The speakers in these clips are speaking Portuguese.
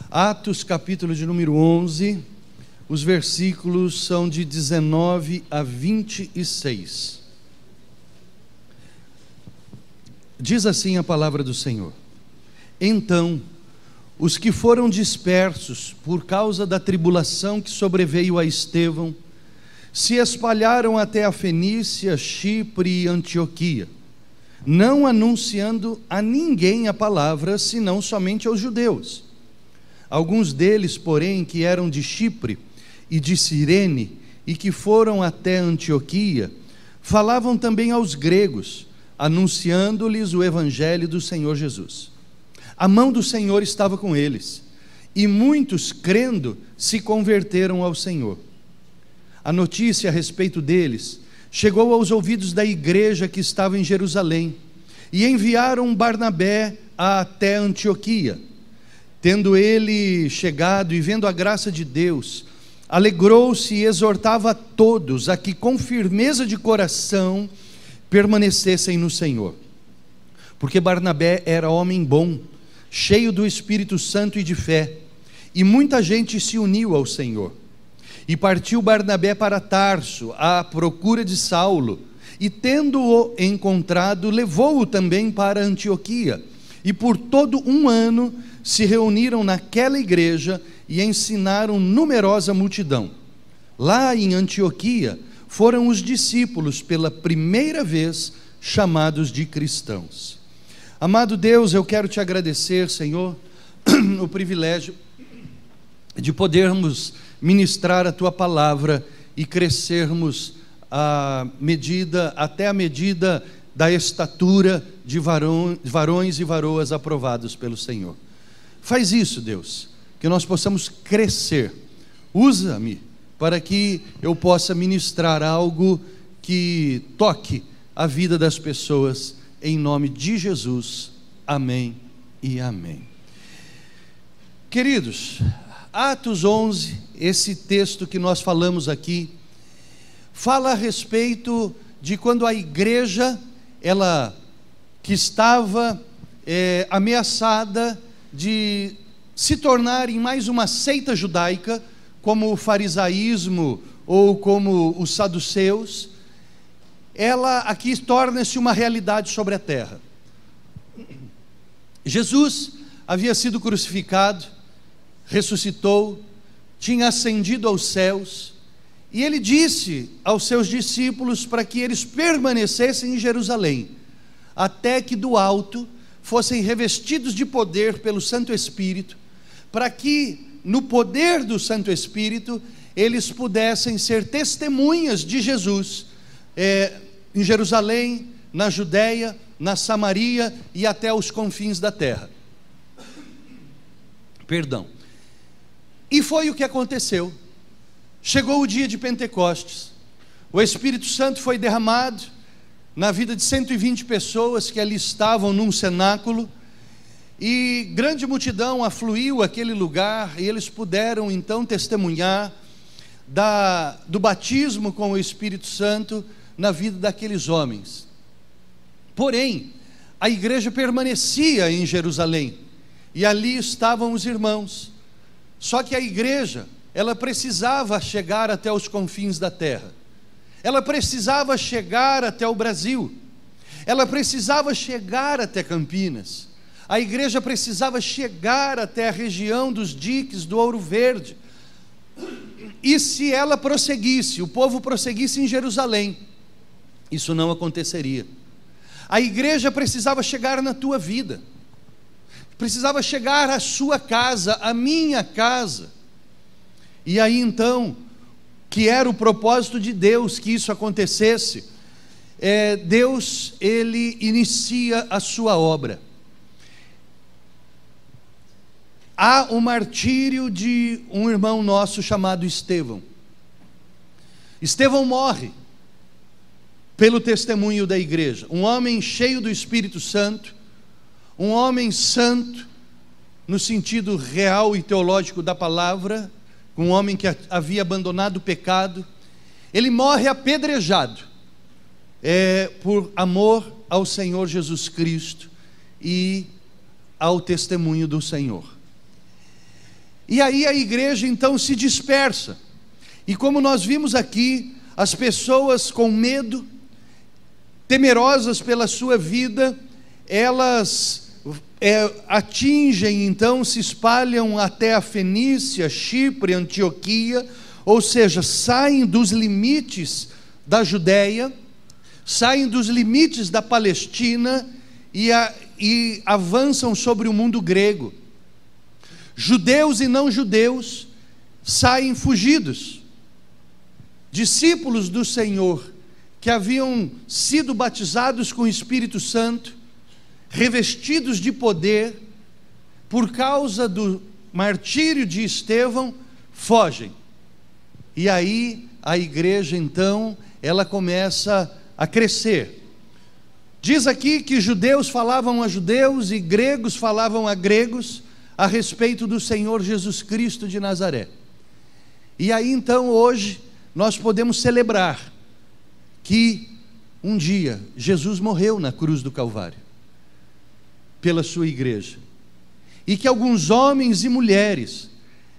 Atos, capítulo de número 11, os versículos são de 19 a 26. Diz assim a palavra do Senhor: Então, os que foram dispersos por causa da tribulação que sobreveio a Estevão, se espalharam até a Fenícia, Chipre e Antioquia, não anunciando a ninguém a palavra, senão somente aos judeus. Alguns deles, porém, que eram de Chipre e de Cirene, e que foram até Antioquia, falavam também aos gregos, anunciando-lhes o evangelho do Senhor Jesus. A mão do Senhor estava com eles, e muitos, crendo, se converteram ao Senhor. A notícia a respeito deles chegou aos ouvidos da igreja que estava em Jerusalém, e enviaram Barnabé até Antioquia. Tendo ele chegado e vendo a graça de Deus, alegrou-se e exortava a todos a que com firmeza de coração permanecessem no Senhor. Porque Barnabé era homem bom, cheio do Espírito Santo e de fé, e muita gente se uniu ao Senhor. E partiu Barnabé para Tarso, à procura de Saulo, e tendo-o encontrado, levou-o também para Antioquia, e por todo um ano se reuniram naquela igreja e ensinaram numerosa multidão. Lá em Antioquia foram os discípulos pela primeira vez chamados de cristãos. Amado Deus, eu quero te agradecer, Senhor, o privilégio de podermos ministrar a tua palavra e crescermos até a medida da estatura de varões e varoas aprovados pelo Senhor. Faz isso, Deus, que nós possamos crescer. Usa-me para que eu possa ministrar algo que toque a vida das pessoas, em nome de Jesus. Amém e amém. Queridos, Atos 11, esse texto que nós falamos aqui, fala a respeito de quando a igreja, ela que estava ameaçada de se tornar em mais uma seita judaica, como o farisaísmo ou como os saduceus, ela aqui torna-se uma realidade sobre a terra. Jesus havia sido crucificado, ressuscitou, tinha ascendido aos céus, e ele disse aos seus discípulos para que eles permanecessem em Jerusalém, até que do alto fossem revestidos de poder pelo Santo Espírito, para que no poder do Santo Espírito eles pudessem ser testemunhas de Jesus em Jerusalém, na Judéia, na Samaria e até os confins da terra. E foi o que aconteceu. Chegou o dia de Pentecostes, o Espírito Santo foi derramado na vida de 120 pessoas que ali estavam num cenáculo, e grande multidão afluiu àquele lugar, e eles puderam então testemunhar do batismo com o Espírito Santo na vida daqueles homens. Porém, a igreja permanecia em Jerusalém, e ali estavam os irmãos. Só que a igreja, ela precisava chegar até os confins da terra, ela precisava chegar até o Brasil, ela precisava chegar até Campinas, a igreja precisava chegar até a região dos diques do Ouro Verde. E se ela prosseguisse, o povo prosseguisse em Jerusalém, isso não aconteceria. A igreja precisava chegar na tua vida, precisava chegar à sua casa, à minha casa. E aí então, que era o propósito de Deus que isso acontecesse, Deus, ele inicia a sua obra. Há o martírio de um irmão nosso chamado Estevão. Estevão morre pelo testemunho da igreja, um homem cheio do Espírito Santo, um homem santo no sentido real e teológico da palavra, um homem que havia abandonado o pecado. Ele morre apedrejado por amor ao Senhor Jesus Cristo e ao testemunho do Senhor. E aí a igreja então se dispersa. E como nós vimos aqui, as pessoas com medo, temerosas pela sua vida, elas atingem então, se espalham até a Fenícia, Chipre, Antioquia, ou seja, saem dos limites da Judéia, saem dos limites da Palestina e avançam sobre o mundo grego. Judeus e não judeus saem fugidos. Discípulos do Senhor que haviam sido batizados com o Espírito Santo, revestidos de poder, por causa do martírio de Estevão, fogem. E aí a igreja então, ela começa a crescer. Diz aqui que judeus falavam a judeus e gregos falavam a gregos a respeito do Senhor Jesus Cristo de Nazaré. E aí então hoje nós podemos celebrar que um dia Jesus morreu na cruz do Calvário pela sua igreja, e que alguns homens e mulheres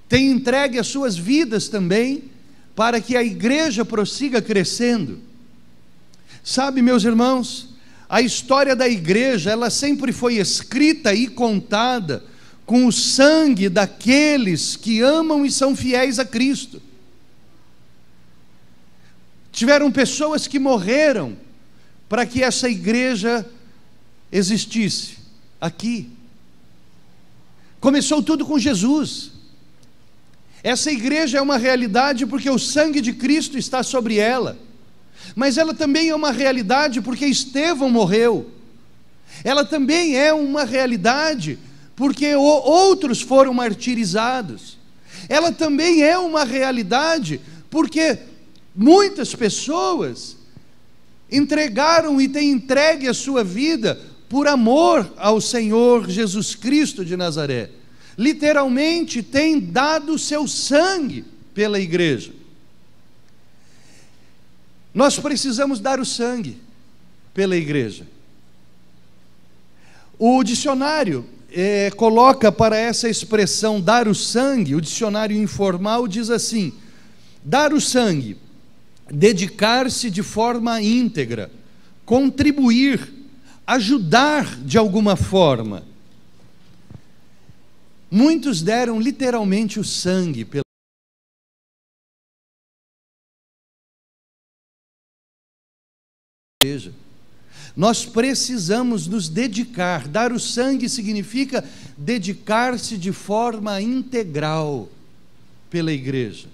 têm entregue as suas vidas também para que a igreja prossiga crescendo. Sabe, meus irmãos, a história da igreja, ela sempre foi escrita e contada com o sangue daqueles que amam e são fiéis a Cristo. Tiveram pessoas que morreram para que essa igreja existisse aqui. Começou tudo com Jesus. Essa igreja é uma realidade porque o sangue de Cristo está sobre ela, mas ela também é uma realidade porque Estevão morreu. Ela também é uma realidade porque outros foram martirizados. Ela também é uma realidade porque muitas pessoas entregaram e têm entregue a sua vida por amor ao Senhor Jesus Cristo de Nazaré. Literalmente têm dado o seu sangue pela igreja. Nós precisamos dar o sangue pela igreja. O dicionário coloca para essa expressão dar o sangue, o dicionário informal diz assim: dar o sangue, dedicar-se de forma íntegra, contribuir, ajudar de alguma forma. Muitos deram literalmente o sangue pela igreja. Nós precisamos nos dedicar. Dar o sangue significa dedicar-se de forma integral pela igreja.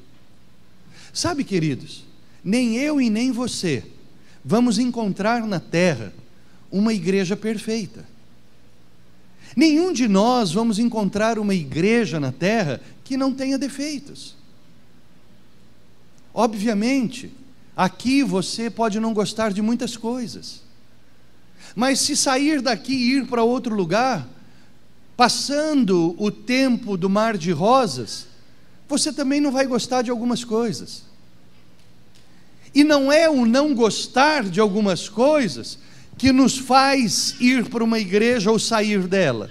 Sabe, queridos, nem eu e nem você vamos encontrar na terra uma igreja perfeita. Nenhum de nós vamos encontrar uma igreja na terra que não tenha defeitos. Obviamente, aqui você pode não gostar de muitas coisas, mas se sair daqui e ir para outro lugar, passando o tempo do mar de rosas, você também não vai gostar de algumas coisas. E não é o não gostar de algumas coisas que nos faz ir para uma igreja ou sair dela.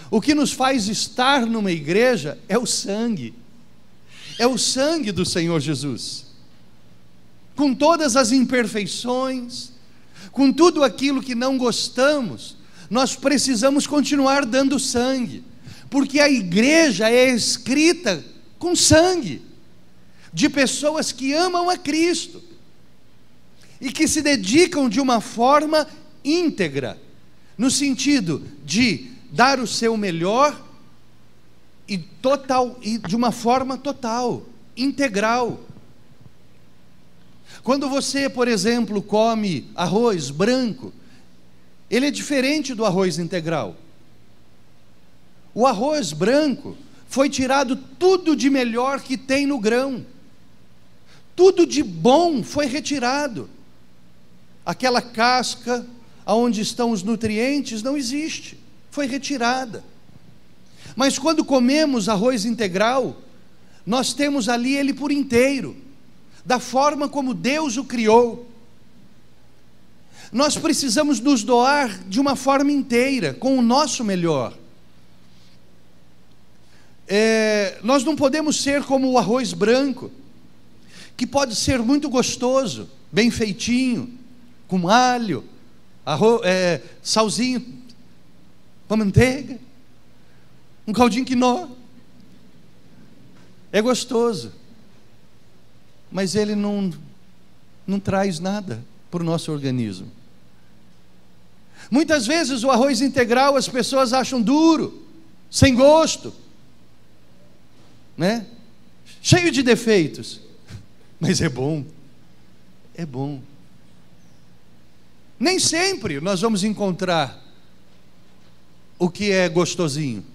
O que nos faz estar numa igreja é o sangue do Senhor Jesus, com todas as imperfeições, com tudo aquilo que não gostamos. Nós precisamos continuar dando sangue, porque a igreja é escrita com sangue, de pessoas que amam a Cristo, e que se dedicam de uma forma íntegra, no sentido de dar o seu melhor e de uma forma total, integral. Quando você, por exemplo, come arroz branco, ele é diferente do arroz integral. O arroz branco foi tirado tudo de melhor que tem no grão, tudo de bom foi retirado. Aquela casca onde estão os nutrientes não existe, foi retirada. Mas quando comemos arroz integral, nós temos ali ele por inteiro, da forma como Deus o criou. Nós precisamos nos doar de uma forma inteira, com o nosso melhor. Nós não podemos ser como o arroz branco, que pode ser muito gostoso, bem feitinho, com alho, salzinho, com manteiga, um caldinho quinó. É gostoso, mas ele não traz nada para o nosso organismo. Muitas vezes o arroz integral as pessoas acham duro, sem gosto, né? Cheio de defeitos, mas é bom, é bom. Nem sempre nós vamos encontrar o que é gostosinho,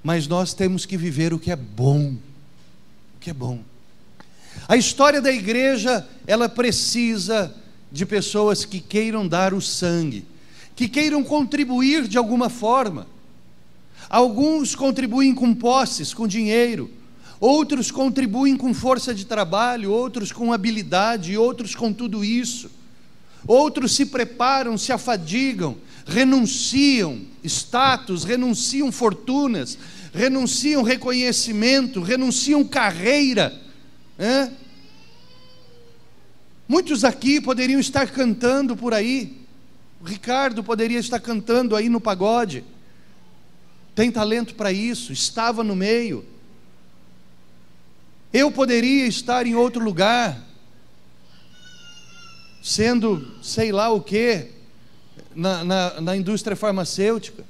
mas nós temos que viver o que é bom, o que é bom. A história da igreja, ela precisa de pessoas que queiram dar o sangue, que queiram contribuir de alguma forma. Alguns contribuem com posses, com dinheiro, outros contribuem com força de trabalho, outros com habilidade, outros com tudo isso. Outros se preparam, se afadigam, renunciam status, renunciam fortunas, renunciam reconhecimento, renunciam carreira. Muitos aqui poderiam estar cantando por aí. O Ricardo poderia estar cantando aí no pagode. Tem talento para isso, estava no meio. Eu poderia estar em outro lugar, sendo sei lá o que, na indústria farmacêutica.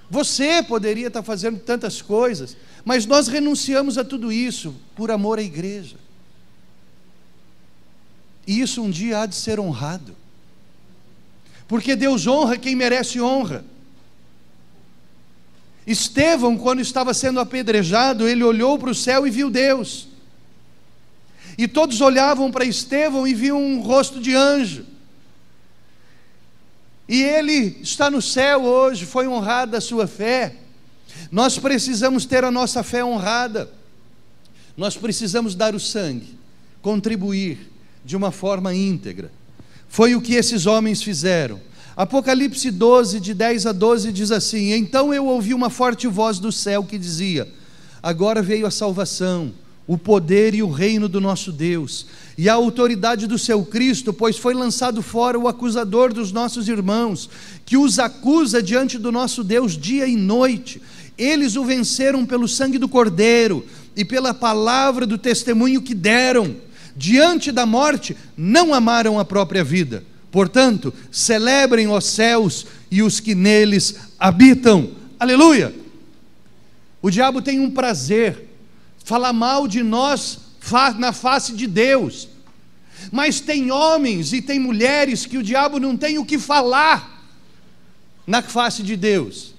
Você poderia estar fazendo tantas coisas, mas nós renunciamos a tudo isso por amor à igreja. E isso um dia há de ser honrado, porque Deus honra quem merece honra. Estevão, quando estava sendo apedrejado, ele olhou para o céu e viu Deus, e todos olhavam para Estevão e viam um rosto de anjo, e ele está no céu hoje, foi honrada a sua fé. Nós precisamos ter a nossa fé honrada, nós precisamos dar o sangue, contribuir de uma forma íntegra. Foi o que esses homens fizeram. Apocalipse 12, de 10 a 12 diz assim: então eu ouvi uma forte voz do céu que dizia: agora veio a salvação, o poder e o reino do nosso Deus, e a autoridade do seu Cristo, pois foi lançado fora o acusador dos nossos irmãos, que os acusa diante do nosso Deus dia e noite. Eles o venceram pelo sangue do Cordeiro e pela palavra do testemunho que deram. Diante da morte, não amaram a própria vida. Portanto, celebrem os céus e os que neles habitam. Aleluia! O diabo tem um prazer, falar mal de nós na face de Deus. Mas tem homens e tem mulheres que o diabo não tem o que falar na face de Deus.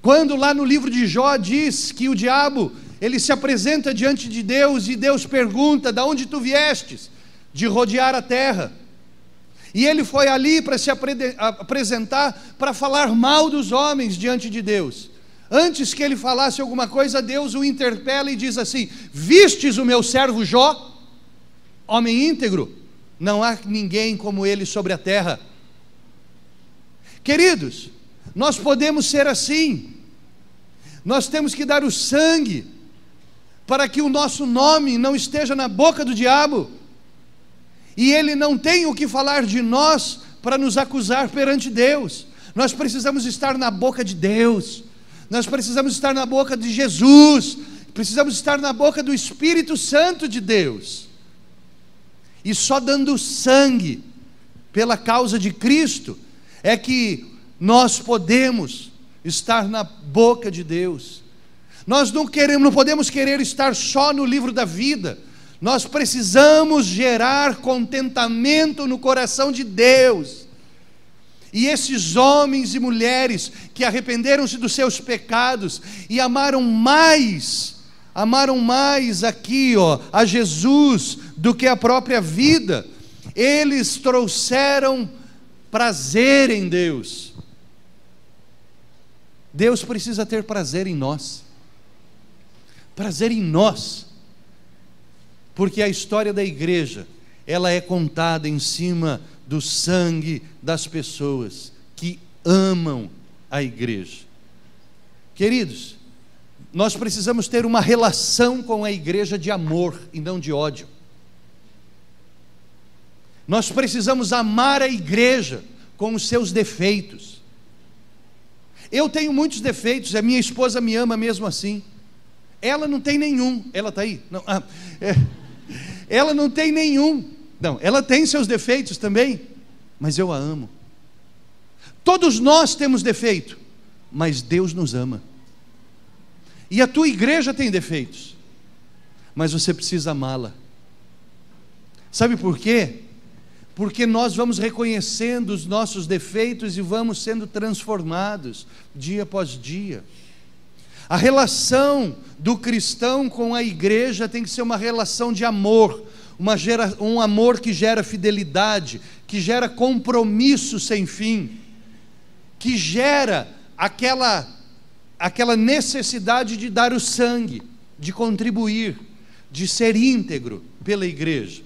Quando lá no livro de Jó diz que o diabo, ele se apresenta diante de Deus e Deus pergunta: de onde tu viestes? De rodear a terra. E ele foi ali para se apresentar, para falar mal dos homens diante de Deus. Antes que ele falasse alguma coisa, Deus o interpela e diz assim: vistes o meu servo Jó, homem íntegro? Não há ninguém como ele sobre a terra. Queridos, nós podemos ser assim. Nós temos que dar o sangue, para que o nosso nome não esteja na boca do diabo, e ele não tenha o que falar de nós para nos acusar perante Deus. Nós precisamos estar na boca de Deus, nós precisamos estar na boca de Jesus, precisamos estar na boca do Espírito Santo de Deus. E só dando sangue pela causa de Cristo é que nós podemos estar na boca de Deus. Nós não podemos querer estar só no livro da vida. Nós precisamos gerar contentamento no coração de Deus. E esses homens e mulheres que arrependeram-se dos seus pecados e amaram mais aqui, a Jesus do que a própria vida, eles trouxeram prazer em Deus. Deus precisa ter prazer em nós. Prazer em nós. Porque a história da igreja, ela é contada em cima do sangue das pessoas que amam a igreja. Queridos, Nós precisamos ter uma relação com a igreja de amor e não de ódio. Nós precisamos amar a igreja com os seus defeitos. Eu tenho muitos defeitos, a minha esposa me ama mesmo assim. Ela não tem nenhum. Ela está aí? Não, ela não tem nenhum. Não, ela tem seus defeitos também, mas eu a amo. Todos nós temos defeito, mas Deus nos ama. E a tua igreja tem defeitos, mas você precisa amá-la. Sabe por quê? Porque nós vamos reconhecendo os nossos defeitos e vamos sendo transformados dia após dia. A relação do cristão com a igreja tem que ser uma relação de amor, um amor que gera fidelidade, que gera compromisso sem fim, que gera aquela necessidade de dar o sangue, de contribuir, de ser íntegro pela igreja.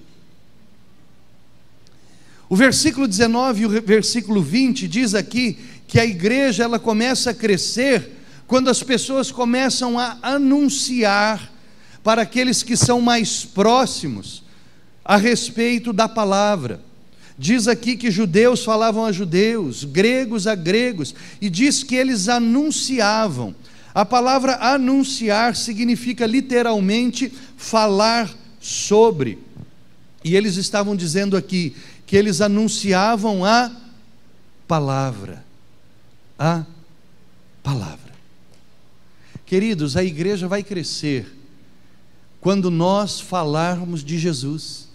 O versículo 19 e o versículo 20 diz aqui que a igreja ela começa a crescer quando as pessoas começam a anunciar para aqueles que são mais próximos a respeito da palavra. Diz aqui que judeus falavam a judeus, gregos a gregos, e diz que eles anunciavam. A palavra anunciar significa literalmente falar sobre. E eles estavam dizendo aqui que eles anunciavam a palavra. A palavra. Queridos, a igreja vai crescer quando nós falarmos de Jesus.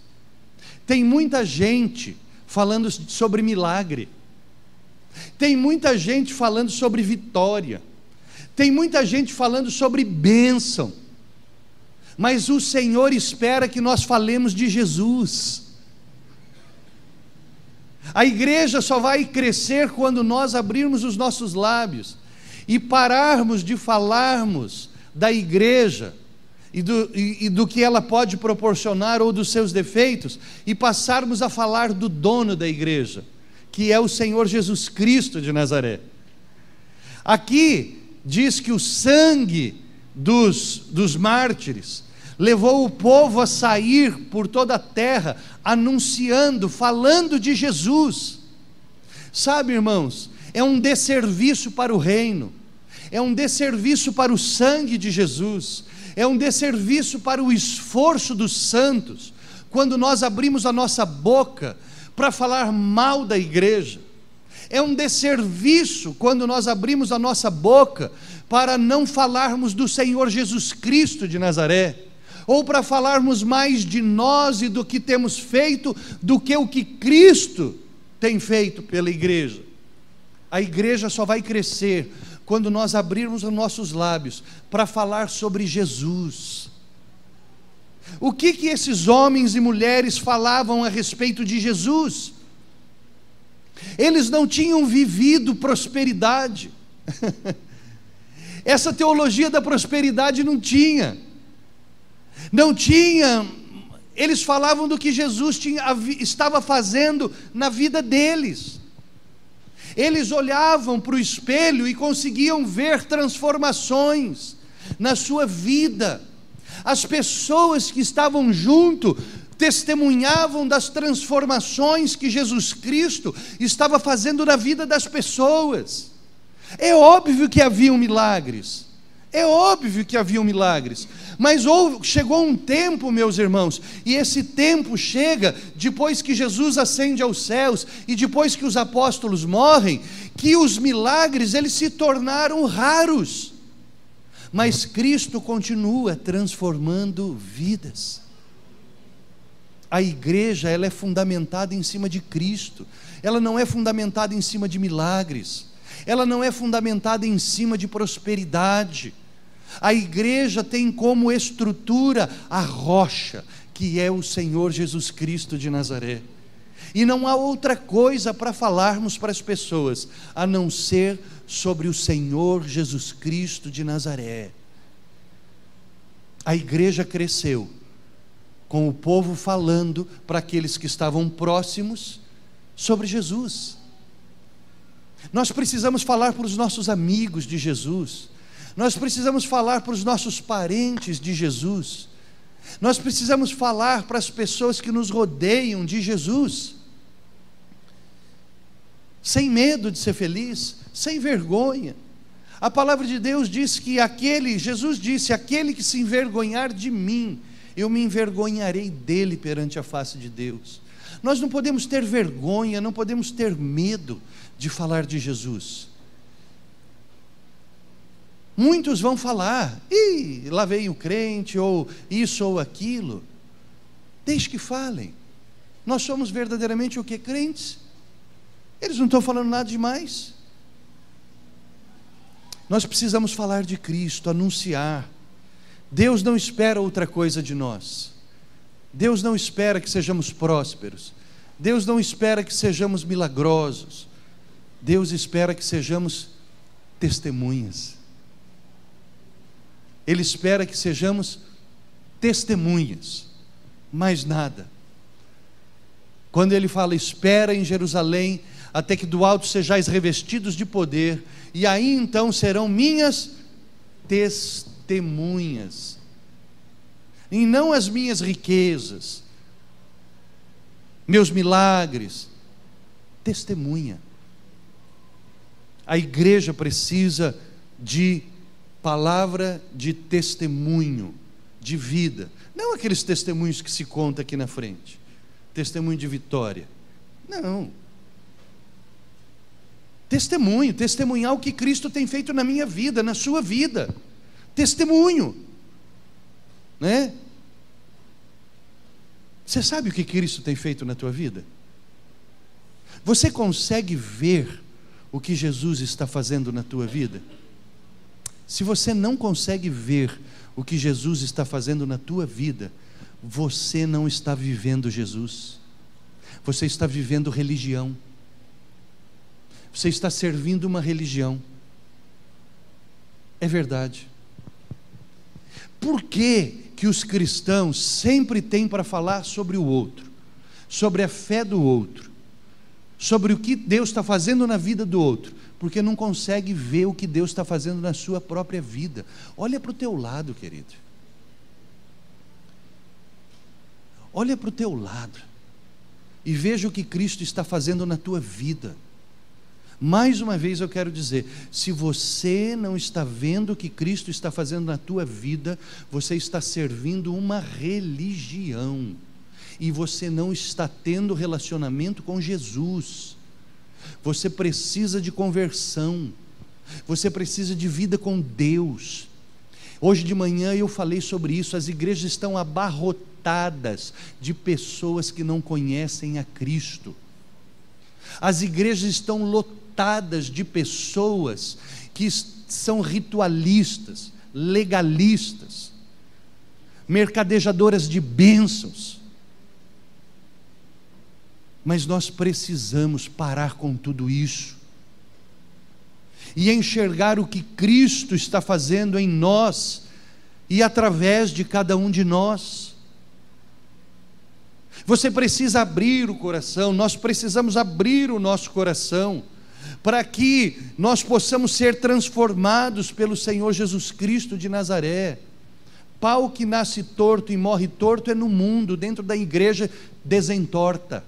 Tem muita gente falando sobre milagre, tem muita gente falando sobre vitória, tem muita gente falando sobre bênção, mas o Senhor espera que nós falemos de Jesus. A igreja só vai crescer quando nós abrirmos os nossos lábios e pararmos de falarmos da igreja e do que ela pode proporcionar ou dos seus defeitos, e passarmos a falar do dono da igreja, que é o Senhor Jesus Cristo de Nazaré. Aqui diz que o sangue dos mártires levou o povo a sair por toda a terra, anunciando, falando de Jesus. Sabe, irmãos, é um desserviço para o reino, é um desserviço para o sangue de Jesus, é um desserviço para o esforço dos santos, quando nós abrimos a nossa boca para falar mal da igreja. É um desserviço quando nós abrimos a nossa boca para não falarmos do Senhor Jesus Cristo de Nazaré, ou para falarmos mais de nós e do que temos feito, do que o que Cristo tem feito pela igreja. A igreja só vai crescer quando nós abrirmos os nossos lábios para falar sobre Jesus. O que esses homens e mulheres falavam a respeito de Jesus? Eles não tinham vivido prosperidade. Essa teologia da prosperidade não tinha. Eles falavam do que Jesus estava fazendo na vida deles. Eles olhavam para o espelho e conseguiam ver transformações na sua vida. As pessoas que estavam junto testemunhavam das transformações que Jesus Cristo estava fazendo na vida das pessoas. É óbvio que haviam milagres. Mas chegou um tempo, meus irmãos, e esse tempo chega depois que Jesus ascende aos céus e depois que os apóstolos morrem, que os milagres eles se tornaram raros. Mas Cristo continua transformando vidas. A igreja ela é fundamentada em cima de Cristo. Ela não é fundamentada em cima de milagres. Ela não é fundamentada em cima de prosperidade. A igreja tem como estrutura a rocha, que é o Senhor Jesus Cristo de Nazaré. E não há outra coisa para falarmos para as pessoas, a não ser sobre o Senhor Jesus Cristo de Nazaré. A igreja cresceu, com o povo falando para aqueles que estavam próximos sobre Jesus. Nós precisamos falar para os nossos amigos de Jesus. Nós precisamos falar para os nossos parentes de Jesus. Nós precisamos falar para as pessoas que nos rodeiam de Jesus. Sem medo de ser feliz, sem vergonha. A palavra de Deus diz que Jesus disse, aquele que se envergonhar de mim, eu me envergonharei dele perante a face de Deus. Nós não podemos ter vergonha, não podemos ter medo de falar de Jesus. Muitos vão falar, lá vem o crente, ou isso ou aquilo. Deixe que falem. Nós somos verdadeiramente o que? Crentes. Eles não estão falando nada demais. Nós precisamos falar de Cristo, anunciar. Deus não espera outra coisa de nós. Deus não espera que sejamos prósperos. Deus não espera que sejamos milagrosos. Deus espera que sejamos testemunhas. Ele espera que sejamos testemunhas, mais nada. Quando ele fala, espera em Jerusalém, até que do alto sejais revestidos de poder, e aí então serão minhas testemunhas, e não as minhas riquezas, meus milagres, testemunha. A igreja precisa de palavra de testemunho, de vida, não aqueles testemunhos que se conta aqui na frente, testemunho de vitória, não. Testemunho, testemunhar o que Cristo tem feito na minha vida, na sua vida, testemunho, né? Você sabe o que Cristo tem feito na tua vida? Você consegue ver o que Jesus está fazendo na tua vida? Se você não consegue ver o que Jesus está fazendo na tua vida, você não está vivendo Jesus, você está vivendo religião, você está servindo uma religião. É verdade. Por que que os cristãos sempre têm para falar sobre o outro, sobre a fé do outro, sobre o que Deus está fazendo na vida do outro? Porque não consegue ver o que Deus está fazendo na sua própria vida. Olha para o teu lado, querido. Olha para o teu lado e veja o que Cristo está fazendo na tua vida. Mais uma vez eu quero dizer, se você não está vendo o que Cristo está fazendo na tua vida, você está servindo uma religião, e você não está tendo relacionamento com Jesus. Você precisa de conversão, você precisa de vida com Deus. Hoje de manhã eu falei sobre isso. As igrejas estão abarrotadas de pessoas que não conhecem a Cristo. As igrejas estão lotadas de pessoas que são ritualistas, legalistas, mercadejadoras de bênçãos. Mas nós precisamos parar com tudo isso e enxergar o que Cristo está fazendo em nós e através de cada um de nós. Você precisa abrir o coração, nós precisamos abrir o nosso coração, para que nós possamos ser transformados pelo Senhor Jesus Cristo de Nazaré. Pau que nasce torto e morre torto é no mundo, dentro da igreja desentorta.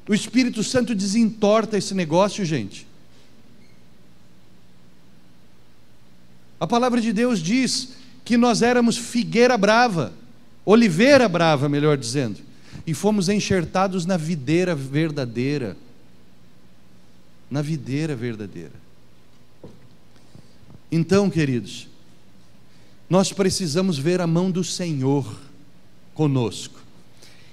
O Espírito Santo desentorta esse negócio, gente. A palavra de Deus diz que nós éramos figueira brava, oliveira brava, melhor dizendo, e fomos enxertados na videira verdadeira. Na videira verdadeira. Então, queridos, nós precisamos ver a mão do Senhor conosco.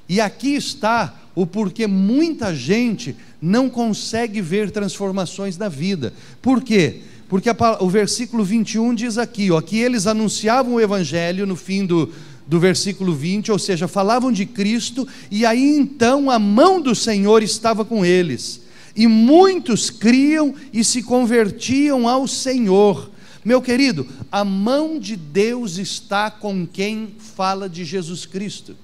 E aqui está o porquê muita gente não consegue ver transformações na vida. Por quê? Porque o versículo 21 diz aqui, que eles anunciavam o Evangelho no fim do versículo 20, ou seja, falavam de Cristo, e aí então a mão do Senhor estava com eles, e muitos criam e se convertiam ao Senhor. Meu querido, a mão de Deus está com quem fala de Jesus Cristo.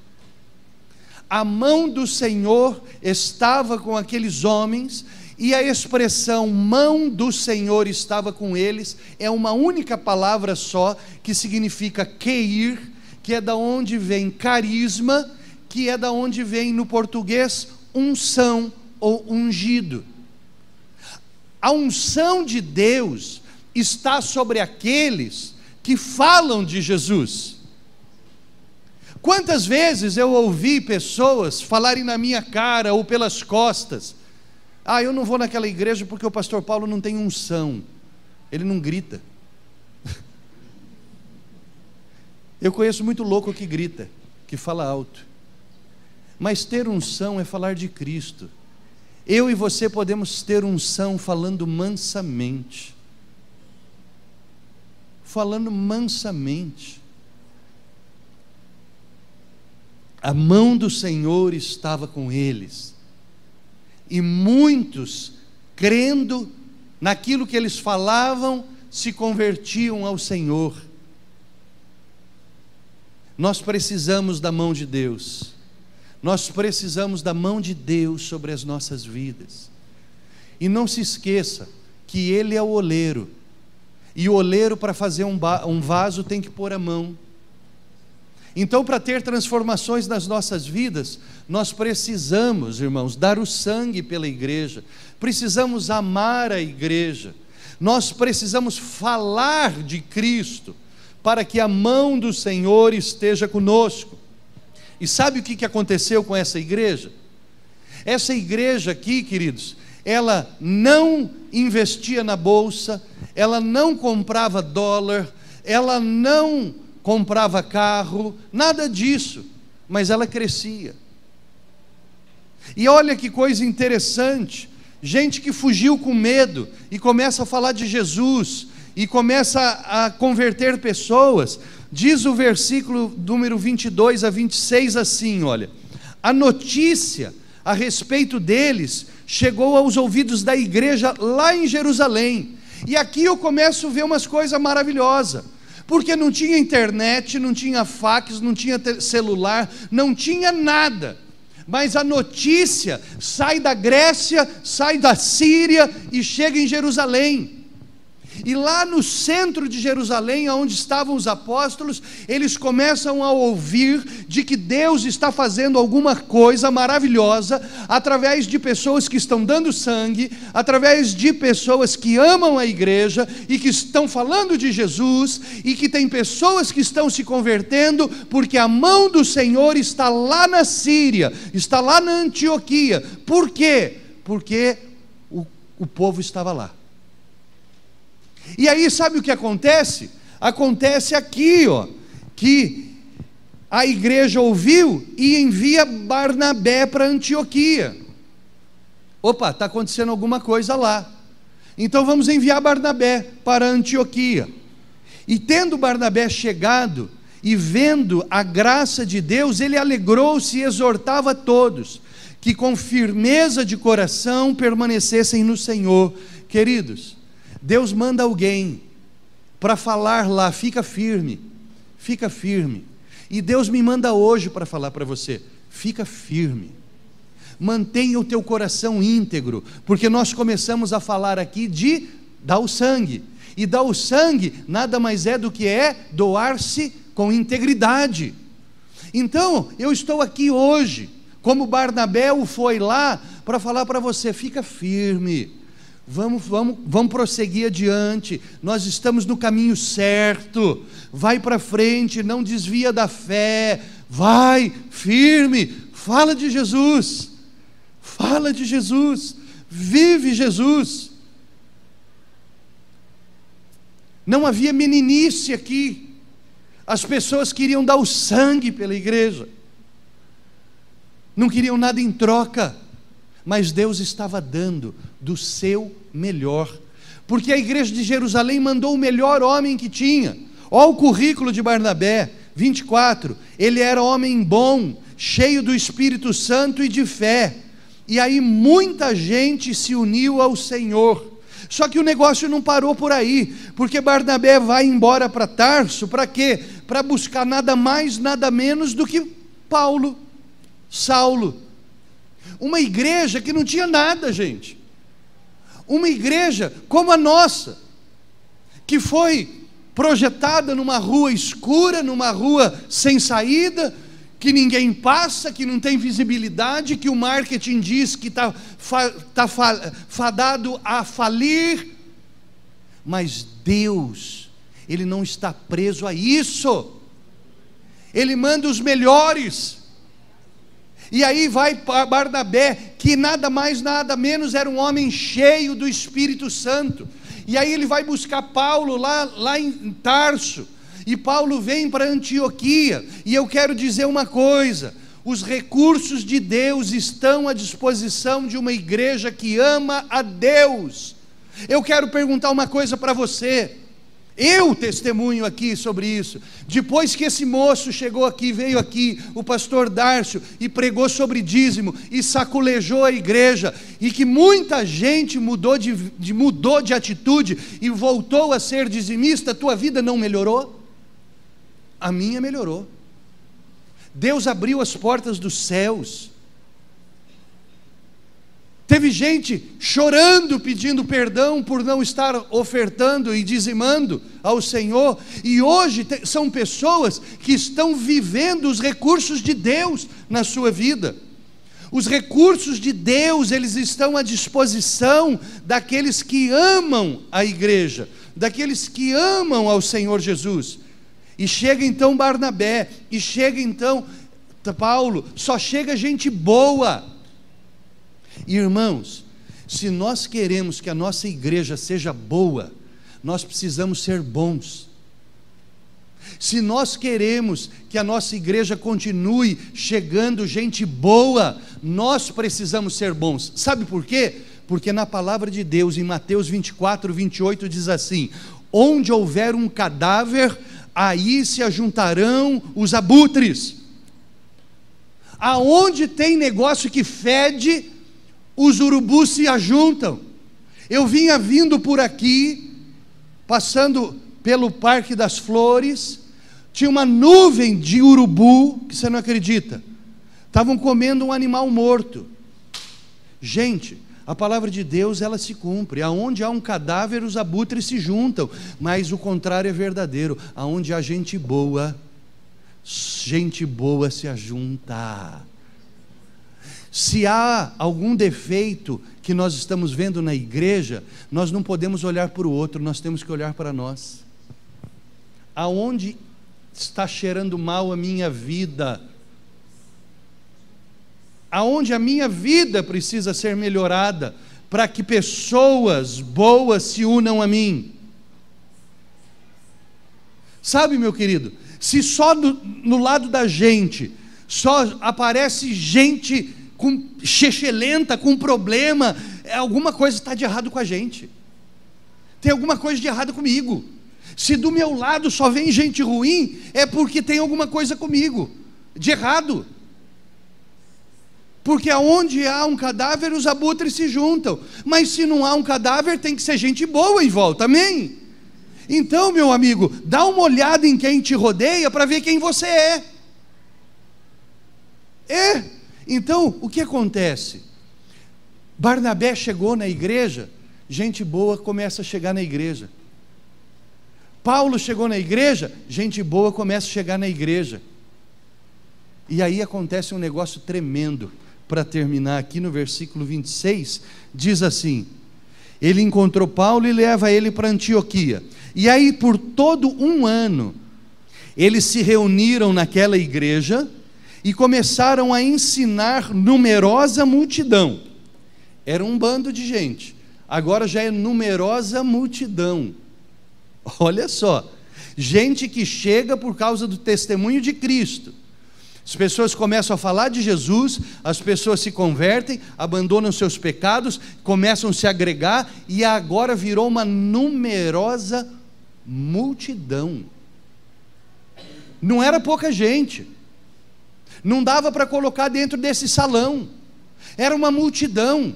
A mão do Senhor estava com aqueles homens, E a expressão mão do Senhor estava com eles é uma única palavra só, que significa keir, que é da onde vem carisma, que é da onde vem no português unção ou ungido. A unção de Deus está sobre aqueles que falam de Jesus. Quantas vezes eu ouvi pessoas falarem na minha cara ou pelas costas: ah, eu não vou naquela igreja porque o pastor Paulo não tem unção, ele não grita. Eu conheço muito louco que grita, que fala alto, mas ter unção é falar de Cristo. Eu e você podemos ter unção falando mansamente, falando mansamente. A mão do Senhor estava com eles, e muitos, crendo naquilo que eles falavam, se convertiam ao Senhor. Nós precisamos da mão de Deus, nós precisamos da mão de Deus sobre as nossas vidas. E não se esqueça que Ele é o oleiro, e o oleiro, para fazer um vaso, tem que pôr a mão. Então, para ter transformações nas nossas vidas, nós precisamos, irmãos, dar o sangue pela igreja, precisamos amar a igreja, nós precisamos falar de Cristo, para que a mão do Senhor esteja conosco. E sabe o que aconteceu com essa igreja? Essa igreja aqui, queridos, ela não investia na bolsa, ela não comprava dólar, ela não comprava carro, nada disso, mas ela crescia. E olha que coisa interessante, gente que fugiu com medo e começa a falar de Jesus, e começa a converter pessoas. Diz o versículo número 22 a 26 assim, olha: a notícia a respeito deles chegou aos ouvidos da igreja lá em Jerusalém, e aqui eu começo a ver umas coisas maravilhosas, porque não tinha internet, não tinha fax, não tinha celular, não tinha nada, mas a notícia sai da Grécia, sai da Síria e chega em Jerusalém. E lá no centro de Jerusalém, onde estavam os apóstolos, eles começam a ouvir de que Deus está fazendo alguma coisa maravilhosa, através de pessoas que estão dando sangue, através de pessoas que amam a igreja, e que estão falando de Jesus, e que tem pessoas que estão se convertendo, porque a mão do Senhor está lá na Síria, está lá na Antioquia. Por quê? Porque o povo estava lá. E aí sabe o que acontece? Acontece aqui, ó, que a igreja ouviu e envia Barnabé para Antioquia. Opa, está acontecendo alguma coisa lá, então vamos enviar Barnabé para Antioquia. E tendo Barnabé chegado e vendo a graça de Deus, ele alegrou-se e exortava a todos que com firmeza de coração permanecessem no Senhor. Queridos, Deus manda alguém para falar lá: fica firme, fica firme. E Deus me manda hoje para falar para você: fica firme, mantenha o teu coração íntegro, porque nós começamos a falar aqui de dar o sangue, e dar o sangue nada mais é do que doar-se com integridade. Então eu estou aqui hoje, como Barnabé o foi lá, para falar para você: fica firme, vamos prosseguir adiante, nós estamos no caminho certo, vai para frente, não desvia da fé, vai firme, fala de Jesus, vive Jesus. Não havia meninice aqui, as pessoas queriam dar o sangue pela igreja, não queriam nada em troca, mas Deus estava dando do seu melhor, porque a igreja de Jerusalém mandou o melhor homem que tinha. Olha o currículo de Barnabé, 24, ele era homem bom, cheio do Espírito Santo e de fé, e aí muita gente se uniu ao Senhor. Só que o negócio não parou por aí, porque Barnabé vai embora para Tarso, para quê? Para buscar nada mais, nada menos do que Saulo. Uma igreja que não tinha nada, gente. uma igreja como a nossa, que foi projetada numa rua escura, numa rua sem saída, que ninguém passa, que não tem visibilidade, que o marketing diz que está fadado a falir, mas Deus, Ele não está preso a isso, Ele manda os melhores. E aí vai Barnabé, que nada mais nada menos era um homem cheio do Espírito Santo, e aí ele vai buscar Paulo lá em Tarso, e Paulo vem para Antioquia. E eu quero dizer uma coisa: os recursos de Deus estão à disposição de uma igreja que ama a Deus. Eu quero perguntar uma coisa para você. Eu testemunho aqui sobre isso. Depois que esse moço chegou aqui, veio aqui, o pastor Dárcio, e pregou sobre dízimo, e saculejou a igreja, e que muita gente mudou de atitude, e voltou a ser dizimista, a tua vida não melhorou? A minha melhorou. Deus abriu as portas dos céus. Teve gente chorando, pedindo perdão por não estar ofertando e dizimando ao Senhor. E hoje são pessoas que estão vivendo os recursos de Deus na sua vida. Os recursos de Deus, eles estão à disposição daqueles que amam a igreja, daqueles que amam ao Senhor Jesus. E chega então Barnabé, e chega então Paulo, só chega gente boa. Irmãos, se nós queremos que a nossa igreja seja boa, nós precisamos ser bons. Se nós queremos que a nossa igreja continue chegando gente boa, nós precisamos ser bons. Sabe por quê? Porque na palavra de Deus, em Mateus 24, 28, diz assim: onde houver um cadáver, aí se ajuntarão os abutres. Aonde tem negócio que fede, os urubus se ajuntam. Eu vinha vindo por aqui, passando pelo Parque das Flores, tinha uma nuvem de urubu, que você não acredita, estavam comendo um animal morto. Gente, a palavra de Deus, ela se cumpre. Aonde há um cadáver, os abutres se juntam, mas o contrário é verdadeiro. Aonde há gente boa se ajunta. Se há algum defeito que nós estamos vendo na igreja, nós não podemos olhar para o outro, nós temos que olhar para nós. Aonde está cheirando mal a minha vida? Aonde a minha vida precisa ser melhorada, para que pessoas boas se unam a mim? Sabe, meu querido, se só no lado da gente, só aparece gente com chechelenta, com problema, alguma coisa está de errado com a gente, tem alguma coisa de errado comigo. Se do meu lado só vem gente ruim, é porque tem alguma coisa comigo de errado. Porque aonde há um cadáver, os abutres se juntam. Mas se não há um cadáver, tem que ser gente boa em volta, amém? Então, meu amigo, dá uma olhada em quem te rodeia para ver quem você é. Então, o que acontece? Barnabé chegou na igreja, gente boa começa a chegar na igreja. Paulo chegou na igreja, gente boa começa a chegar na igreja. E aí acontece um negócio tremendo. Para terminar aqui no versículo 26, diz assim: ele encontrou Paulo e leva ele para Antioquia. E aí por todo um ano, eles se reuniram naquela igreja e começaram a ensinar numerosa multidão. Era um bando de gente, agora já é numerosa multidão. Olha só, gente que chega por causa do testemunho de Cristo. As pessoas começam a falar de Jesus, as pessoas se convertem, abandonam seus pecados, começam a se agregar, e agora virou uma numerosa multidão. Não era pouca gente, não dava para colocar dentro desse salão, era uma multidão.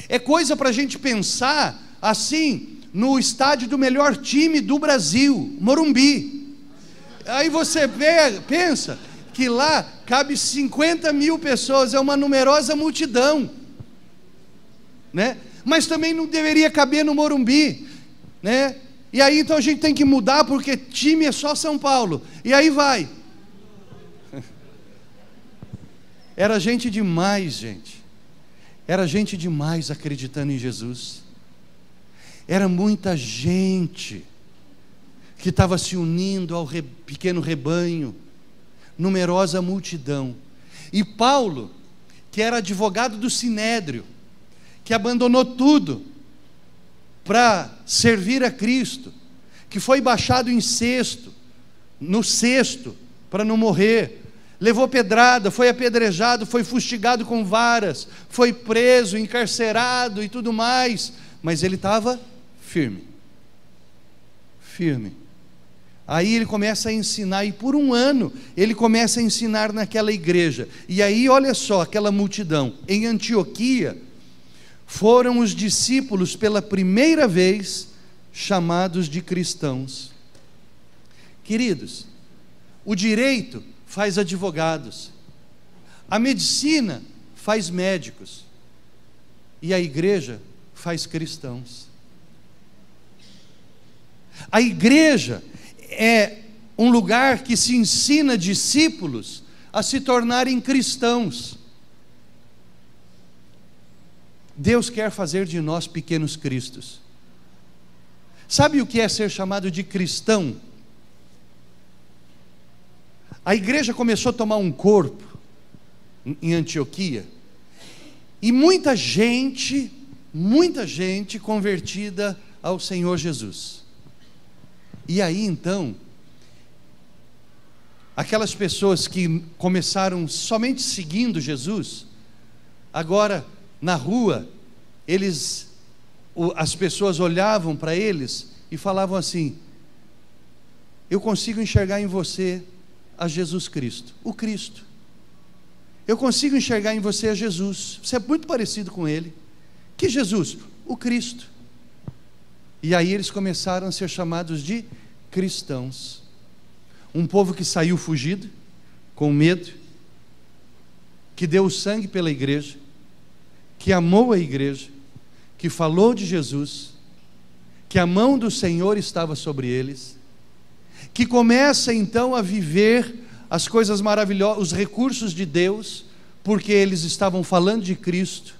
É coisa para a gente pensar assim, no estádio do melhor time do Brasil, Morumbi. Aí você pensa que lá cabe 50 mil pessoas, é uma numerosa multidão, né? mas também não deveria caber no Morumbi, né? E aí então a gente tem que mudar porque time é só São Paulo. E aí vai. Era gente demais, gente. Era gente demais acreditando em Jesus. Era muita gente que estava se unindo ao pequeno rebanho, numerosa multidão. E Paulo, que era advogado do Sinédrio, que abandonou tudo para servir a Cristo, que foi baixado no cesto, para não morrer, levou pedrada, foi apedrejado, foi fustigado com varas, foi preso, encarcerado e tudo mais, mas ele estava firme. Aí ele começa a ensinar, e por um ano ele começa a ensinar naquela igreja. E aí olha só, aquela multidão em Antioquia, foram os discípulos pela primeira vez chamados de cristãos. Queridos, o direito faz advogados, a medicina faz médicos, e a igreja faz cristãos. A igreja é um lugar que se ensina discípulos a se tornarem cristãos. Deus quer fazer de nós pequenos cristos. Sabe o que é ser chamado de cristão? A igreja começou a tomar um corpo em Antioquia, e muita gente convertida ao Senhor Jesus. E aí então, aquelas pessoas que começaram somente seguindo Jesus, agora na rua, as pessoas olhavam para eles e falavam assim: eu consigo enxergar em você a Jesus Cristo, o Cristo. Eu consigo enxergar em você a Jesus. Você é muito parecido com Ele. Que Jesus? O Cristo. E aí eles começaram a ser chamados de cristãos. Um povo que saiu fugido, com medo, que deu o sangue pela igreja, que amou a igreja, que falou de Jesus, que a mão do Senhor estava sobre eles, que começa então a viver as coisas maravilhosas, os recursos de Deus, porque eles estavam falando de Cristo.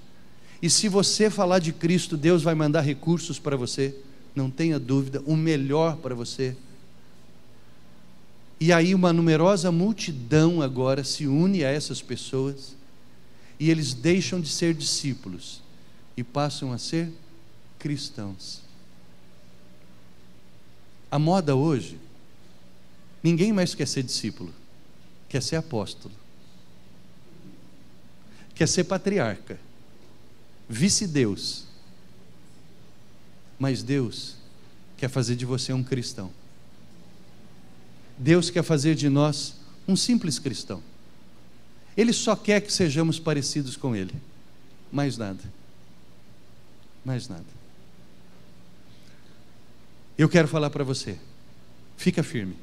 E se você falar de Cristo, Deus vai mandar recursos para você, não tenha dúvida, o melhor para você. E aí uma numerosa multidão agora se une a essas pessoas, e eles deixam de ser discípulos e passam a ser cristãos. A moda hoje, ninguém mais quer ser discípulo, quer ser apóstolo, quer ser patriarca, vice-deus. Mas Deus quer fazer de você um cristão. Deus quer fazer de nós um simples cristão. Ele só quer que sejamos parecidos com Ele, mais nada, mais nada. Eu quero falar para você, fica firme,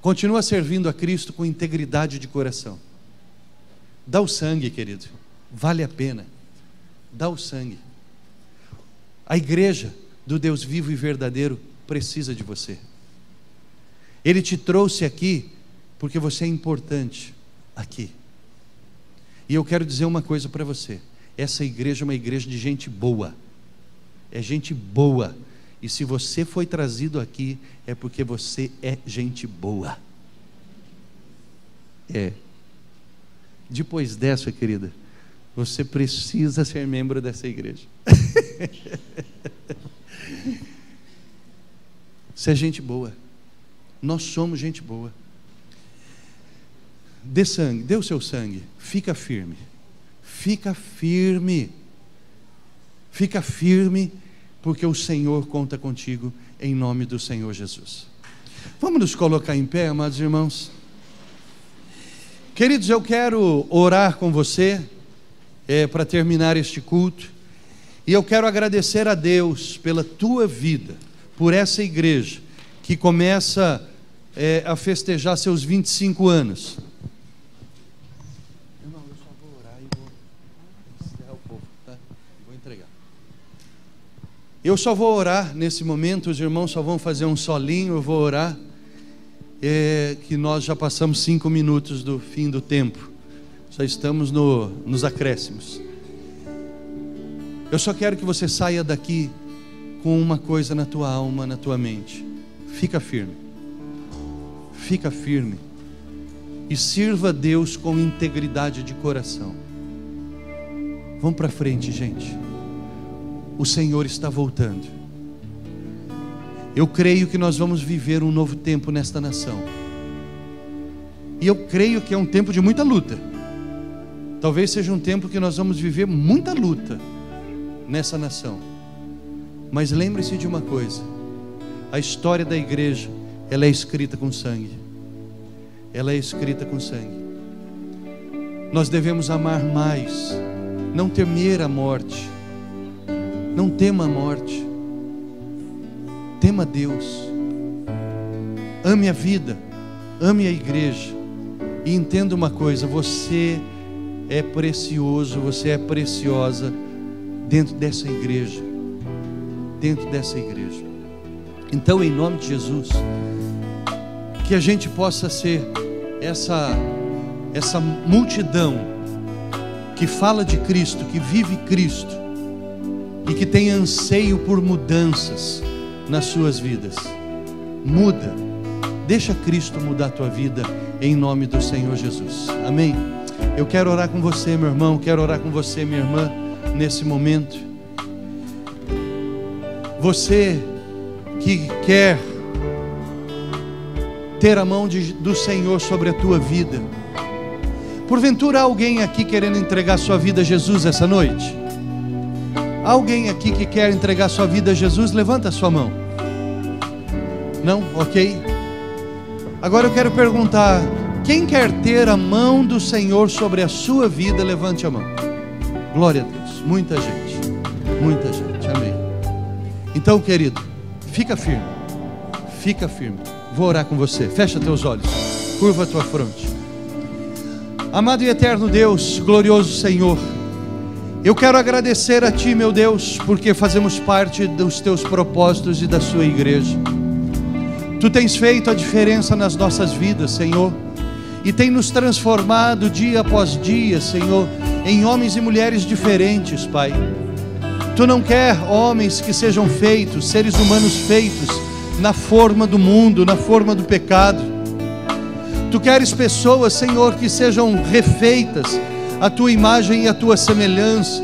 continua servindo a Cristo com integridade de coração. Dá o sangue, querido, vale a pena. Dá o sangue. A igreja do Deus vivo e verdadeiro precisa de você. Ele te trouxe aqui porque você é importante aqui. E eu quero dizer uma coisa para você: essa igreja é uma igreja de gente boa. É gente boa. E se você foi trazido aqui, é porque você é gente boa. É. Depois dessa, querida, você precisa ser membro dessa igreja. Você é gente boa. Nós somos gente boa. Dê sangue, dê o seu sangue. Fica firme. Fica firme. Fica firme, porque o Senhor conta contigo, em nome do Senhor Jesus. Vamos nos colocar em pé, amados irmãos. Queridos, eu quero orar com você para terminar este culto, e eu quero agradecer a Deus pela tua vida, por essa igreja que começa a festejar seus 25 anos. Irmão, eu só vou orar e vou encerrar o povo, tá? Eu só vou orar nesse momento, os irmãos só vão fazer um solinho, eu vou orar, que nós já passamos 5 minutos do fim do tempo, já estamos nos acréscimos. Eu só quero que você saia daqui com uma coisa na tua alma, na tua mente. Fica firme e sirva a Deus com integridade de coração. Vamos para frente, gente. O Senhor está voltando. Eu creio que nós vamos viver um novo tempo nesta nação. E eu creio que é um tempo de muita luta. Talvez seja um tempo que nós vamos viver muita luta nessa nação. Mas lembre-se de uma coisa: a história da igreja, ela é escrita com sangue. Ela é escrita com sangue. Nós devemos amar mais, não temer a morte. Não tema a morte, tema Deus. Ame a vida, ame a igreja. E entenda uma coisa: você é precioso, você é preciosa dentro dessa igreja. Dentro dessa igreja. Então, em nome de Jesus, que a gente possa ser essa multidão que fala de Cristo, que vive Cristo e que tem anseio por mudanças nas suas vidas. Muda, deixa Cristo mudar a tua vida, em nome do Senhor Jesus, amém? Eu quero orar com você, meu irmão, quero orar com você, minha irmã, nesse momento. Você que quer ter a mão do Senhor sobre a tua vida, porventura há alguém aqui querendo entregar sua vida a Jesus essa noite? Alguém aqui que quer entregar sua vida a Jesus? Levanta a sua mão. Não? Ok. Agora eu quero perguntar: quem quer ter a mão do Senhor sobre a sua vida? Levante a mão. Glória a Deus. Muita gente, amém. Então, querido, fica firme. Vou orar com você. Fecha teus olhos, curva a tua fronte. Amado e eterno Deus, glorioso Senhor, eu quero agradecer a Ti, meu Deus, porque fazemos parte dos Teus propósitos e da Sua igreja. Tu tens feito a diferença nas nossas vidas, Senhor, e tem nos transformado dia após dia, Senhor, em homens e mulheres diferentes, Pai. Tu não quer homens que sejam feitos, seres humanos feitos na forma do mundo, na forma do pecado. Tu queres pessoas, Senhor, que sejam refeitas à Tua imagem e à Tua semelhança.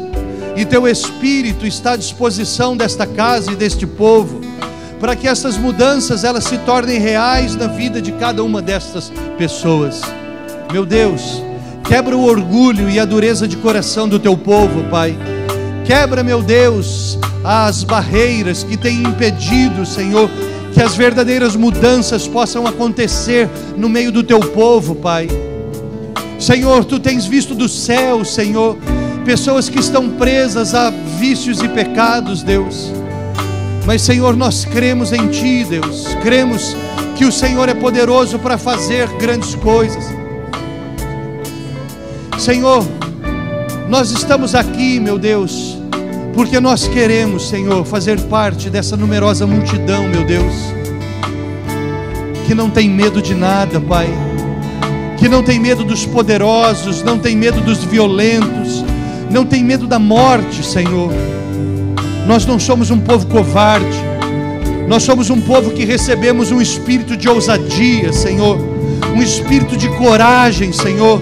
E Teu Espírito está à disposição desta casa e deste povo, para que essas mudanças elas se tornem reais na vida de cada uma destas pessoas. Meu Deus, quebra o orgulho e a dureza de coração do Teu povo, Pai. Quebra, meu Deus, as barreiras que têm impedido, Senhor, que as verdadeiras mudanças possam acontecer no meio do Teu povo, Pai. Senhor, Tu tens visto do céu, Senhor, pessoas que estão presas a vícios e pecados, Deus. Mas, Senhor, nós cremos em Ti, Deus. Cremos que o Senhor é poderoso para fazer grandes coisas. Senhor, nós estamos aqui, meu Deus, porque nós queremos, Senhor, fazer parte dessa numerosa multidão, meu Deus, que não tem medo de nada, Pai, que não tem medo dos poderosos, não tem medo dos violentos, não tem medo da morte, Senhor. Nós não somos um povo covarde, nós somos um povo que recebemos um espírito de ousadia, Senhor, um espírito de coragem, Senhor.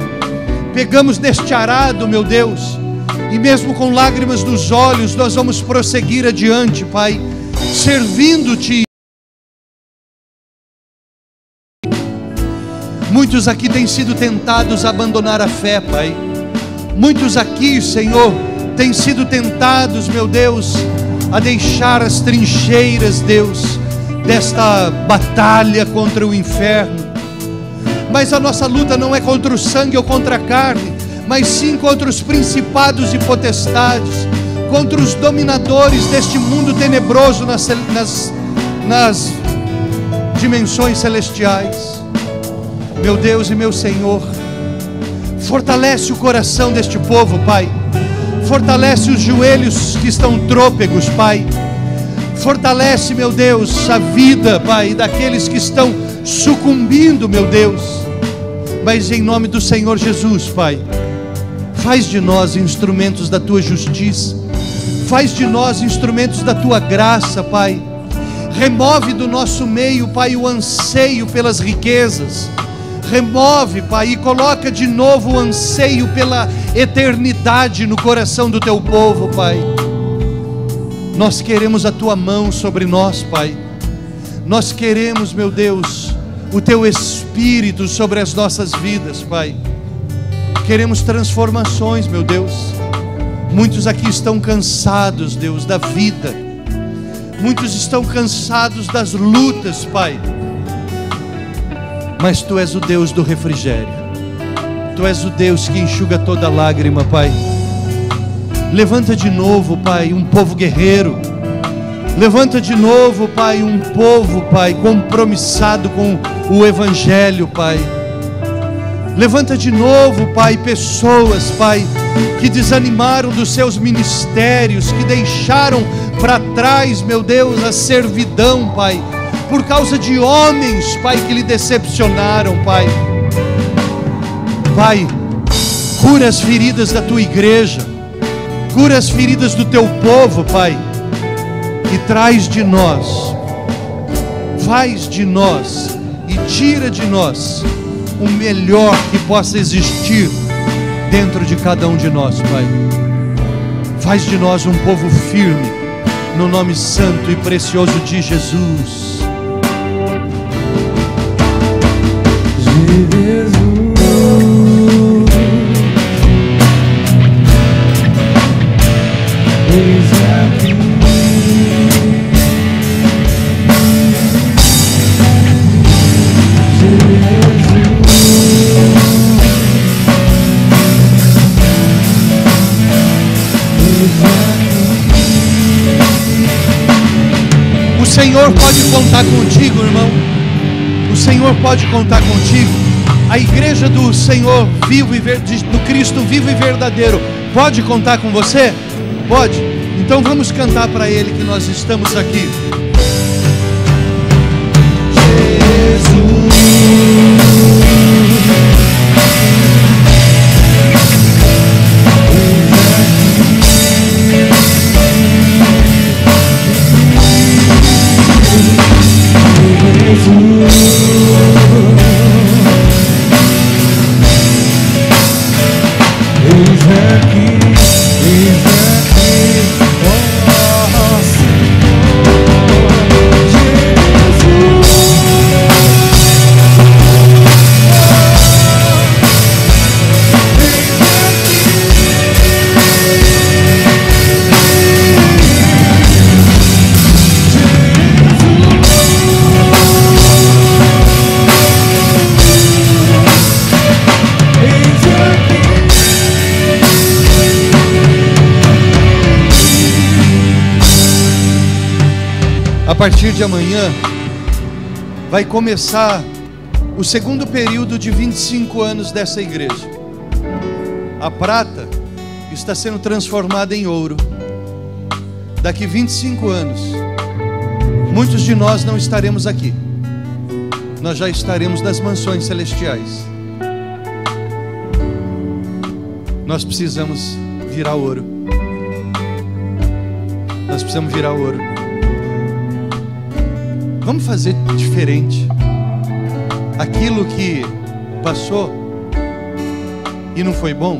Pegamos neste arado, meu Deus, e mesmo com lágrimas nos olhos, nós vamos prosseguir adiante, Pai, servindo-Te. Muitos aqui têm sido tentados a abandonar a fé, Pai. Muitos aqui, Senhor, têm sido tentados, meu Deus, a deixar as trincheiras, Deus, desta batalha contra o inferno. Mas a nossa luta não é contra o sangue ou contra a carne, mas sim contra os principados e potestades, contra os dominadores deste mundo tenebroso nas dimensões celestiais. Meu Deus e meu Senhor, fortalece o coração deste povo, Pai. Fortalece os joelhos que estão trôpegos, Pai. Fortalece, meu Deus, a vida, Pai, daqueles que estão sucumbindo, meu Deus. Mas em nome do Senhor Jesus, Pai, faz de nós instrumentos da Tua justiça. Faz de nós instrumentos da Tua graça, Pai. Remove do nosso meio, Pai, o anseio pelas riquezas. Remove, Pai, e coloca de novo o anseio pela eternidade no coração do Teu povo, Pai. Nós queremos a Tua mão sobre nós, Pai. Nós queremos, meu Deus, o Teu Espírito sobre as nossas vidas, Pai. Queremos transformações, meu Deus. Muitos aqui estão cansados, Deus, da vida. Muitos estão cansados das lutas, Pai. Mas Tu és o Deus do refrigério. Tu és o Deus que enxuga toda lágrima, Pai. Levanta de novo, Pai, um povo guerreiro. Levanta de novo, Pai, um povo, Pai, compromissado com o Evangelho, Pai. Levanta de novo, Pai, pessoas, Pai, que desanimaram dos seus ministérios, que deixaram para trás, meu Deus, a servidão, Pai, por causa de homens, Pai, que lhe decepcionaram, Pai. Pai, cura as feridas da Tua igreja, cura as feridas do Teu povo, Pai, e traz de nós, faz de nós e tira de nós o melhor que possa existir dentro de cada um de nós, Pai. Faz de nós um povo firme, no nome santo e precioso de Jesus. O Senhor pode contar contigo, irmão. O Senhor pode contar contigo. A igreja do Senhor vivo e do Cristo vivo e verdadeiro pode contar com você? Pode. Então vamos cantar para Ele que nós estamos aqui. Jesus. A partir de amanhã vai começar o segundo período de 25 anos dessa igreja. A prata está sendo transformada em ouro. Daqui 25 anos, muitos de nós não estaremos aqui. Nós já estaremos nas mansões celestiais. Nós precisamos virar ouro. Nós precisamos virar ouro. Vamos fazer diferente. Aquilo que passou e não foi bom,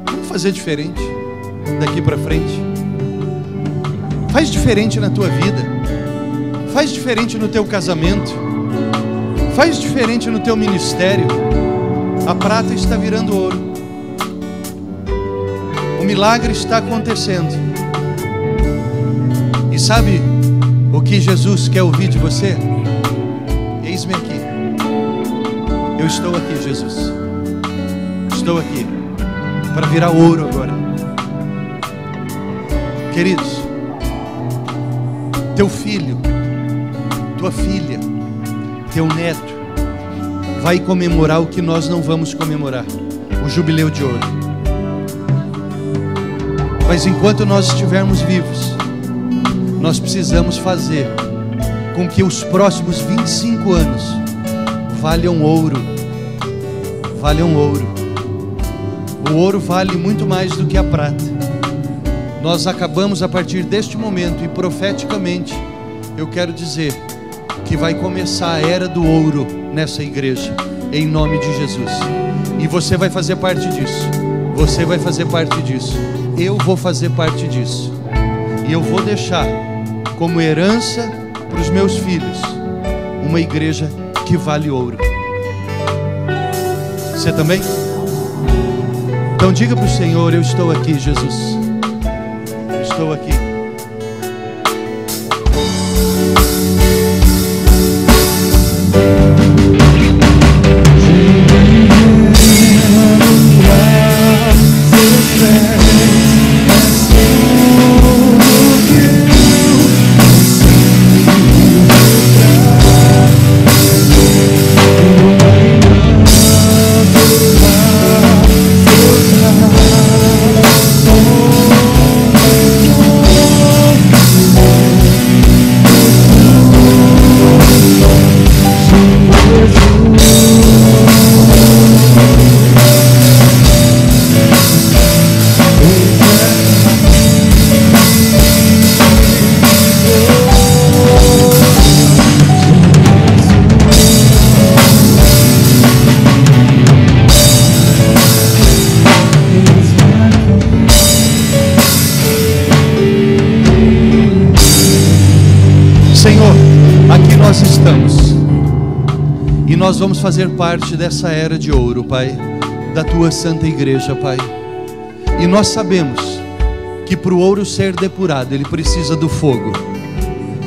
vamos fazer diferente daqui para frente. Faz diferente na tua vida. Faz diferente no teu casamento. Faz diferente no teu ministério. A prata está virando ouro. O milagre está acontecendo. E sabe o que Jesus quer ouvir de você? Eis-me aqui. Eu estou aqui, Jesus. Estou aqui para virar ouro agora. Queridos, teu filho, tua filha, teu neto vai comemorar o que nós não vamos comemorar, o jubileu de ouro. Mas enquanto nós estivermos vivos, nós precisamos fazer com que os próximos 25 anos valham ouro. Valham ouro. O ouro vale muito mais do que a prata. Nós acabamos a partir deste momento, e profeticamente eu quero dizer que vai começar a era do ouro nessa igreja, em nome de Jesus. E você vai fazer parte disso. Você vai fazer parte disso. Eu vou fazer parte disso. E eu vou deixar como herança para os meus filhos uma igreja que vale ouro. Você também? Então diga para o Senhor: eu estou aqui, Jesus. Eu estou aqui. Nós estamos, e nós vamos fazer parte dessa era de ouro, Pai, da Tua Santa Igreja, Pai. E nós sabemos que para o ouro ser depurado, ele precisa do fogo.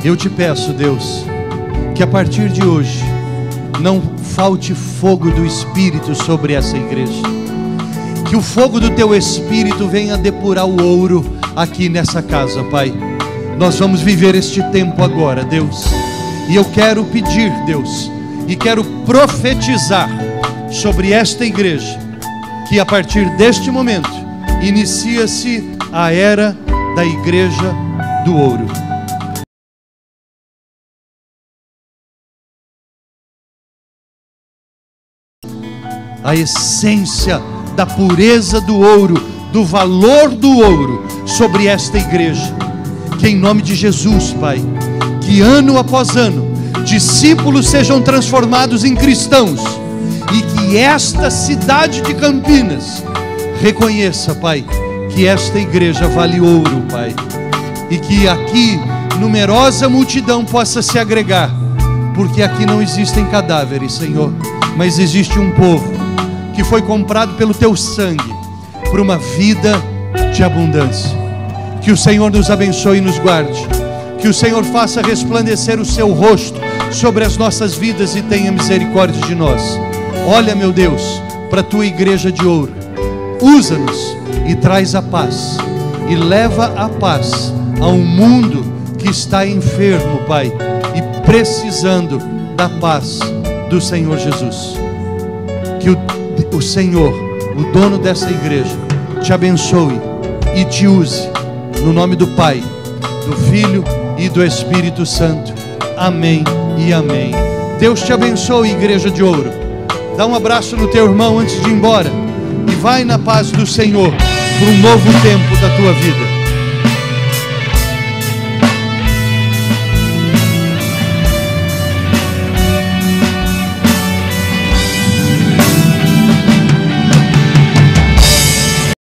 Eu te peço, Deus, que a partir de hoje não falte fogo do Espírito sobre essa igreja. Que o fogo do Teu Espírito venha depurar o ouro aqui nessa casa, Pai. Nós vamos viver este tempo agora, Deus. E eu quero pedir, Deus, e quero profetizar sobre esta igreja, que a partir deste momento, inicia-se a era da igreja do ouro. A essência da pureza do ouro, do valor do ouro sobre esta igreja. Que em nome de Jesus, Pai, que ano após ano, discípulos sejam transformados em cristãos, e que esta cidade de Campinas reconheça, Pai, que esta igreja vale ouro, Pai, e que aqui numerosa multidão possa se agregar, porque aqui não existem cadáveres, Senhor, mas existe um povo que foi comprado pelo Teu sangue, por uma vida de abundância. Que o Senhor nos abençoe e nos guarde. Que o Senhor faça resplandecer o Seu rosto sobre as nossas vidas e tenha misericórdia de nós. Olha, meu Deus, para a Tua igreja de ouro. Usa-nos e traz a paz. E leva a paz a um mundo que está enfermo, Pai, e precisando da paz do Senhor Jesus. Que o Senhor, o dono dessa igreja, te abençoe e te use. No nome do Pai, do Filho e do Espírito Santo. Amém e amém. Deus te abençoe, igreja de ouro. Dá um abraço no teu irmão antes de ir embora. E vai na paz do Senhor para um novo tempo da tua vida.